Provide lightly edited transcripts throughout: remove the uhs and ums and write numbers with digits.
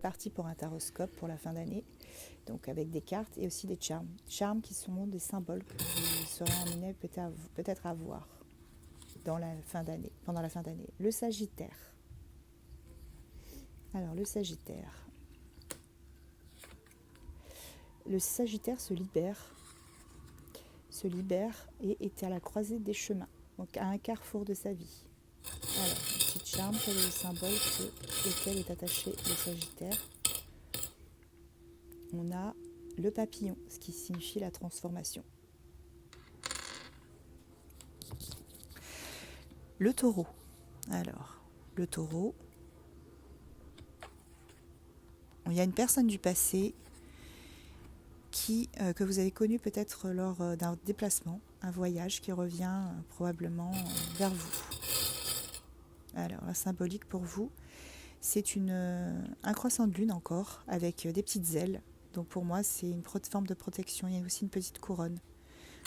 parti pour un taroscope pour la fin d'année, donc avec des cartes et aussi des charms. Charms qui sont des symboles que vous serez amené peut-être à voir dans la fin d'année, pendant la fin d'année. Le Sagittaire. Alors, le Sagittaire. Le Sagittaire se libère et est à la croisée des chemins, donc à un carrefour de sa vie. Alors, une petite charme, quel est le symbole auquel est attaché le Sagittaire? On a le papillon, ce qui signifie la transformation. Le Taureau. Alors, le Taureau, il y a une personne du passé que vous avez connue peut-être lors d'un déplacement, un voyage qui revient probablement vers vous. Alors, la symbolique pour vous, c'est un croissant de lune encore, avec des petites ailes. Donc pour moi, c'est une forme de protection. Il y a aussi une petite couronne.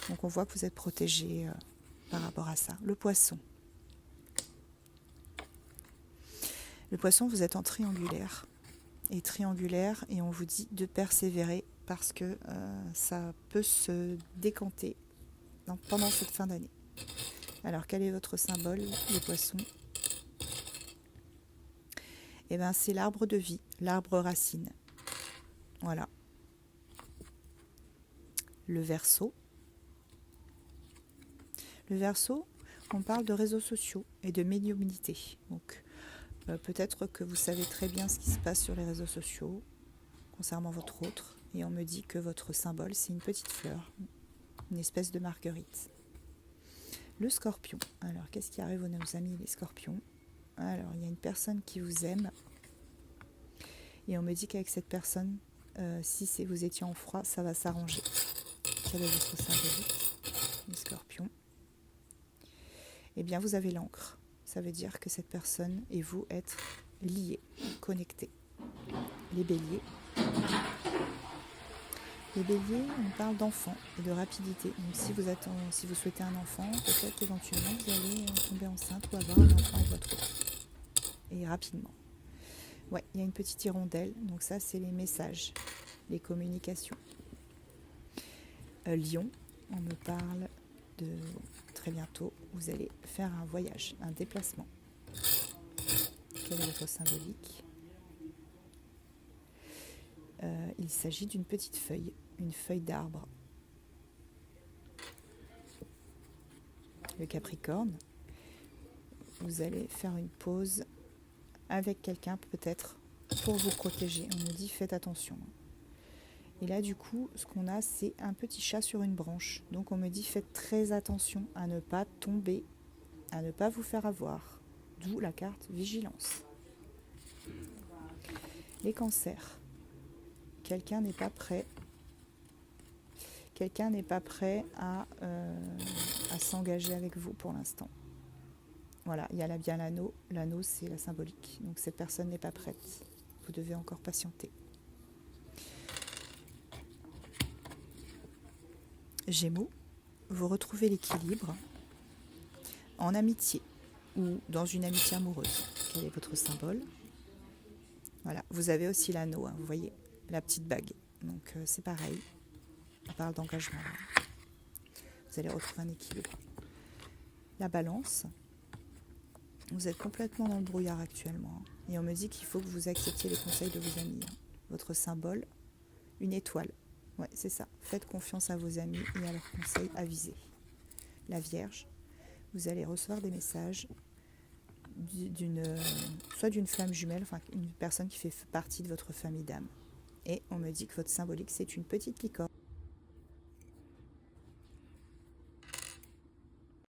Donc on voit que vous êtes protégé par rapport à ça. Le Poisson. Le Poisson, vous êtes en triangulaire. Et on vous dit de persévérer parce que ça peut se décanter pendant cette fin d'année. Alors, quel est votre symbole, les Poissons? Eh bien, c'est l'arbre de vie, l'arbre racine. Voilà. Le Verseau. Le Verseau, on parle de réseaux sociaux et de médiumnité. Donc, peut-être que vous savez très bien ce qui se passe sur les réseaux sociaux concernant votre autre. Et on me dit que votre symbole, c'est une petite fleur, une espèce de marguerite. Le Scorpion. Alors, qu'est-ce qui arrive à nos amis les Scorpions? Alors, il y a une personne qui vous aime. Et on me dit qu'avec cette personne, si vous étiez en froid, ça va s'arranger. Quel est votre symbolique, les Scorpions? Eh bien, vous avez l'encre. Ça veut dire que cette personne et vous êtes liés, connectés. Les Béliers. Les Béliers, on parle d'enfant et de rapidité. Donc, si vous souhaitez un enfant, peut-être éventuellement vous allez tomber enceinte ou avoir un enfant avec votre autre. Et rapidement. Ouais, il y a une petite hirondelle. Donc ça, c'est les messages, les communications. Lion, on me parle de très bientôt, vous allez faire un voyage, un déplacement. Quelle est votre symbolique? Il s'agit d'une petite feuille, une feuille d'arbre. Le Capricorne, vous allez faire une pause avec quelqu'un peut-être pour vous protéger. On nous dit faites attention. Et là du coup, ce qu'on a, c'est un petit chat sur une branche. Donc on me dit faites très attention à ne pas tomber, à ne pas vous faire avoir. D'où la carte vigilance. Les Cancers. Quelqu'un n'est pas prêt. Quelqu'un n'est pas prêt à s'engager avec vous pour l'instant. Voilà, il y a là bien l'anneau. L'anneau, c'est la symbolique. Donc cette personne n'est pas prête. Vous devez encore patienter. Gémeaux, vous retrouvez l'équilibre en amitié ou dans une amitié amoureuse. Quel est votre symbole? Voilà, vous avez aussi l'anneau, hein, vous voyez, la petite bague. Donc c'est pareil, on parle d'engagement. Vous allez retrouver un équilibre. La Balance, vous êtes complètement dans le brouillard actuellement. Et on me dit qu'il faut que vous acceptiez les conseils de vos amis. Votre symbole, une étoile. Ouais, c'est ça. Faites confiance à vos amis et à leurs conseils avisés. La Vierge, vous allez recevoir des messages soit d'une flamme jumelle, enfin une personne qui fait partie de votre famille d'âme. Et on me dit que votre symbolique, c'est une petite licorne.